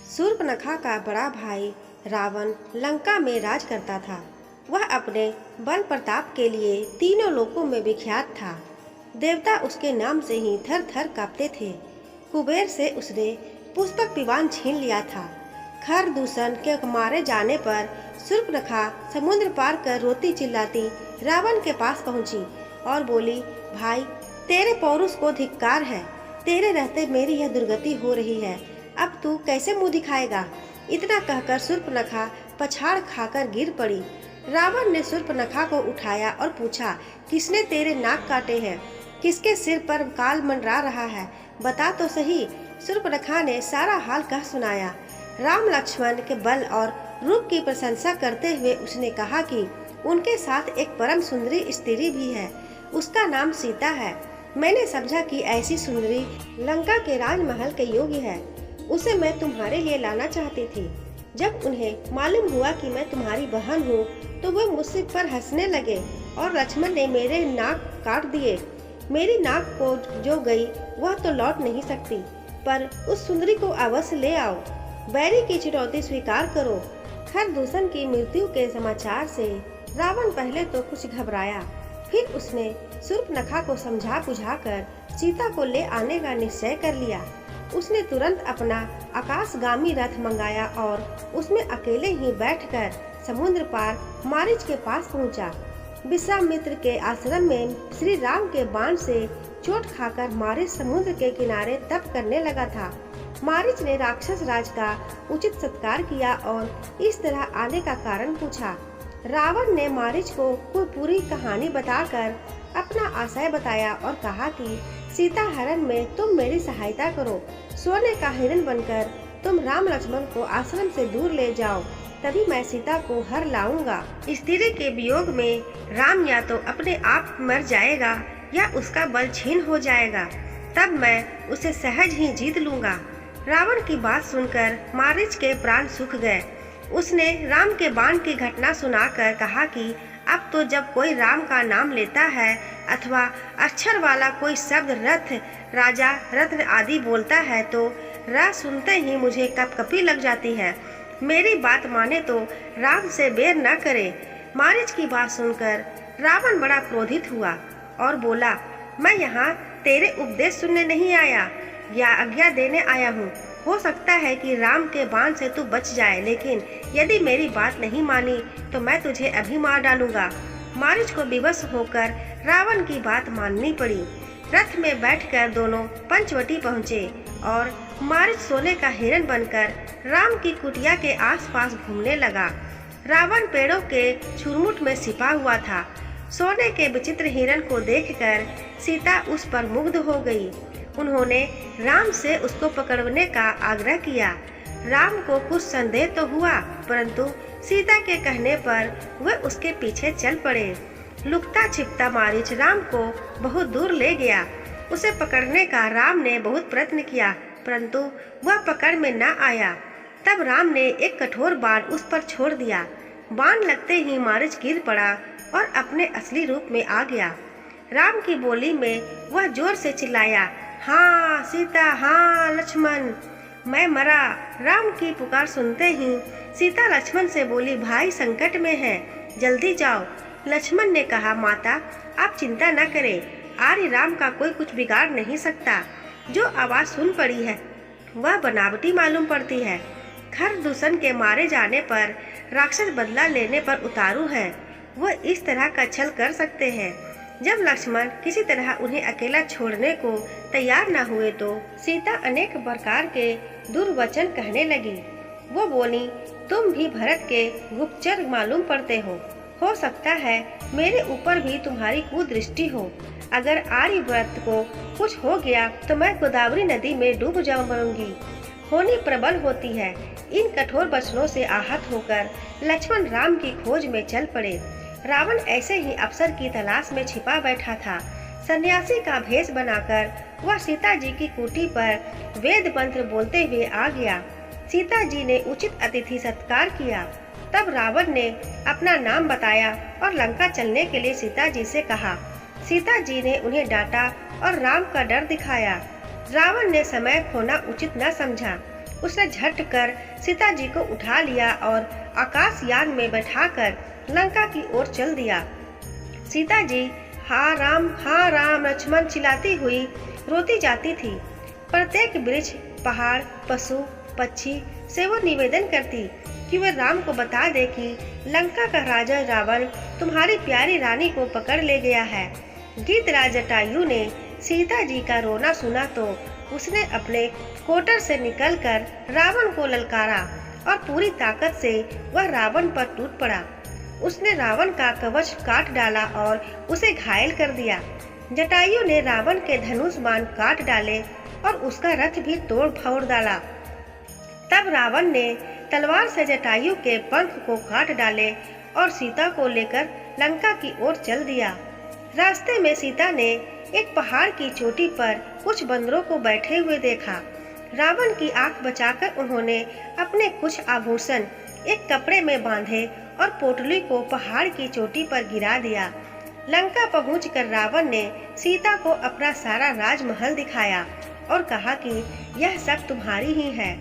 शूर्पणखा का बड़ा भाई रावण लंका में राज करता था। वह अपने बल प्रताप के लिए तीनों लोकों में विख्यात था। देवता उसके नाम से ही थर थर कांपते थे। कुबेर से उसने पुष्पक विमान छीन लिया था। खर दूषण के मारे जाने पर शूर्पणखा समुद्र पार कर रोती चिल्लाती रावण के पास पहुंची और बोली, भाई तेरे पौरुष को धिक्कार है। तेरे रहते मेरी यह दुर्गति हो रही है। अब तू कैसे मुंह दिखाएगा। इतना कहकर शूर्पणखा पछाड़ खाकर गिर पड़ी। रावण ने शूर्पणखा को उठाया और पूछा, किसने तेरे नाक काटे हैं? किसके सिर पर काल मंडरा रहा है? बता तो सही। शूर्पणखा ने सारा हाल कह सुनाया। राम लक्ष्मण के बल और रूप की प्रशंसा करते हुए उसने कहा कि उनके साथ एक परम सुंदरी स्त्री भी है। उसका नाम सीता है। मैंने समझा कि ऐसी सुंदरी लंका के राजमहल के योग्य है। उसे मैं तुम्हारे लिए लाना चाहती थी। जब उन्हें मालूम हुआ कि मैं तुम्हारी बहन हूँ तो वे मुझसे पर हंसने लगे और लक्ष्मण ने मेरे नाक काट दिए। मेरी नाक को जो गई वह तो लौट नहीं सकती, पर उस सुंदरी को अवश्य ले आओ। बैरी की चुनौती स्वीकार करो। खरदूषण की मृत्यु के समाचार से रावण पहले तो कुछ घबराया, फिर उसने शूर्पणखा को समझा बुझाकर सीता को ले आने का निश्चय कर लिया। उसने तुरंत अपना आकाशगामी रथ मंगाया और उसमें अकेले ही बैठकर समुद्र पार मारीच के पास पहुंचा। विश्वामित्र के आश्रम में श्री राम के बाण से चोट खाकर मारीच समुद्र के किनारे तप करने लगा था। मारीच ने राक्षस राज का उचित सत्कार किया और इस तरह आने का कारण पूछा। रावण ने मारीच को कोई पूरी कहानी बताकर अपना आशय बताया और कहा कि सीता हरण में तुम मेरी सहायता करो। सोने का हिरण बनकर तुम राम लक्ष्मण को आश्रम से दूर ले जाओ, तभी मैं सीता को हर लाऊंगा। स्त्री के वियोग में राम या तो अपने आप मर जाएगा या उसका बल छीन हो जाएगा, तब मैं उसे सहज ही जीत लूंगा। रावण की बात सुनकर मारीच के प्राण सूख गए। उसने राम के बाण की घटना सुनाकर कहा कि अब तो जब कोई राम का नाम लेता है अथवा अक्षर वाला कोई शब्द रथ, राजा, रत्न आदि बोलता है तो राह सुनते ही मुझे कपकपी लग जाती है। मेरी बात माने तो राम से बैर न करे। मारीच की बात सुनकर रावण बड़ा क्रोधित हुआ और बोला, मैं यहाँ तेरे उपदेश सुनने नहीं आया या आज्ञा देने आया हूँ। हो सकता है कि राम के बाण से तू बच जाए, लेकिन यदि मेरी बात नहीं मानी तो मैं तुझे अभी मार डालूंगा। मारीच को विवश होकर रावण की बात माननी पड़ी। रथ में बैठकर दोनों पंचवटी पहुँचे और मारीच सोने का हिरण बनकर राम की कुटिया के आसपास घूमने लगा। रावण पेड़ों के झुरमुट में छिपा हुआ था। सोने के विचित्र हिरण को देखकर सीता उस पर मुग्ध हो गई। उन्होंने राम से उसको पकड़ने का आग्रह किया। राम को कुछ संदेह तो हुआ, परंतु सीता के कहने पर वे उसके पीछे चल पड़े। लुकता छिपता मारीच राम को बहुत दूर ले गया। उसे पकड़ने का राम ने बहुत प्रयत्न किया, परंतु वह पकड़ में न आया। तब राम ने एक कठोर बाण उस पर छोड़ दिया। बाण लगते ही मारीच गिर पड़ा और अपने असली रूप में आ गया। राम की बोली में वह जोर से चिल्लाया, हाँ सीता, हाँ लक्ष्मण, मैं मरा। राम की पुकार सुनते ही सीता लक्ष्मण से बोली, भाई संकट में है, जल्दी जाओ। लक्ष्मण ने कहा, माता आप चिंता न करें, आर्य राम का कोई कुछ बिगाड़ नहीं सकता। जो आवाज सुन पड़ी है वह बनावटी मालूम पड़ती है। खरदूषण के मारे जाने पर राक्षस बदला लेने पर उतारू है। वह इस तरह का छल कर सकते हैं। जब लक्ष्मण किसी तरह उन्हें अकेला छोड़ने को तैयार न हुए तो सीता अनेक प्रकार के दुर्वचन कहने लगी। वो बोली, तुम भी भरत के गुप्तचर मालूम पड़ते हो सकता है मेरे ऊपर भी तुम्हारी कुदृष्टि हो। अगर आर्यव्रत को कुछ हो गया तो मैं गोदावरी नदी में डूब मरूंगी। होनी प्रबल होती है। इन कठोर वचनों से आहत होकर लक्ष्मण राम की खोज में चल पड़े। रावण ऐसे ही अवसर की तलाश में छिपा बैठा था। सन्यासी का भेष बनाकर वह सीता जी की कुटी पर वेद मंत्र बोलते हुए आ गया। सीता जी ने उचित अतिथि सत्कार किया। तब रावण ने अपना नाम बताया और लंका चलने के लिए सीता जी से कहा। सीता जी ने उन्हें डांटा और राम का डर दिखाया। रावण ने समय खोना उचित न समझा। उसने झट कर सीता जी को उठा लिया और आकाशयान में बैठाकर लंका की ओर चल दिया। सीता जी हाँ राम लक्ष्मण चिल्लाती हुई रोती जाती थी। प्रत्येक वृक्ष, पहाड़, पशु, पक्षी से वो निवेदन करती कि वह राम को बता दे कि लंका का राजा रावण तुम्हारी प्यारी रानी को पकड़ ले गया है। गीधराज जटायु ने सीता जी का रोना सुना तो उसने अपने कोटर से निकलकर रावण को ललकारा और पूरी ताकत से वह रावण पर टूट पड़ा। उसने रावण का कवच काट डाला और उसे घायल कर दिया। जटायु ने रावण के धनुष बाण काट डाले और उसका रथ भी तोड़ फोड़ डाला। तब रावण ने तलवार से जटायु के पंख को काट डाले और सीता को लेकर लंका की ओर चल दिया। रास्ते में सीता ने एक पहाड़ की चोटी पर कुछ बंदरों को बैठे हुए देखा। रावण की आंख बचाकर उन्होंने अपने कुछ आभूषण एक कपड़े में बांधे और पोटली को पहाड़ की चोटी पर गिरा दिया। लंका पहुंचकर रावण ने सीता को अपना सारा राजमहल दिखाया और कहा कि यह सब तुम्हारी ही है।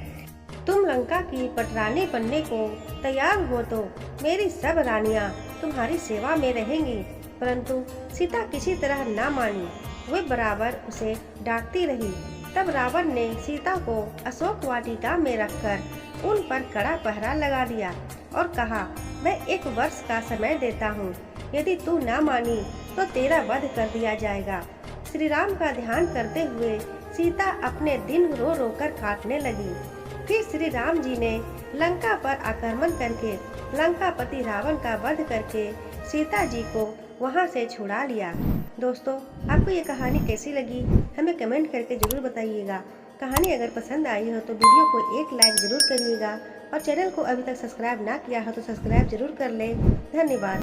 तुम लंका की पटरानी बनने को तैयार हो तो मेरी सब रानियां तुम्हारी सेवा में रहेंगी। परंतु सीता किसी तरह ना मानी, वे बराबर उसे डांटती रही। तब रावण ने सीता को अशोक वाटिका में रखकर उन पर कड़ा पहरा लगा दिया और कहा, मैं 1 वर्ष का समय देता हूँ। यदि तू ना मानी तो तेरा वध कर दिया जाएगा। श्री राम का ध्यान करते हुए सीता अपने दिन रो रो कर काटने लगी। फिर श्री राम जी ने लंका पर आक्रमण करके लंकापति रावण का वध करके सीता जी को वहां से छुड़ा लिया। दोस्तों, आपको ये कहानी कैसी लगी हमें कमेंट करके जरूर बताइएगा। कहानी अगर पसंद आई हो तो वीडियो को एक लाइक जरूर करिएगा और चैनल को अभी तक सब्सक्राइब ना किया हो तो सब्सक्राइब जरूर कर लें। धन्यवाद।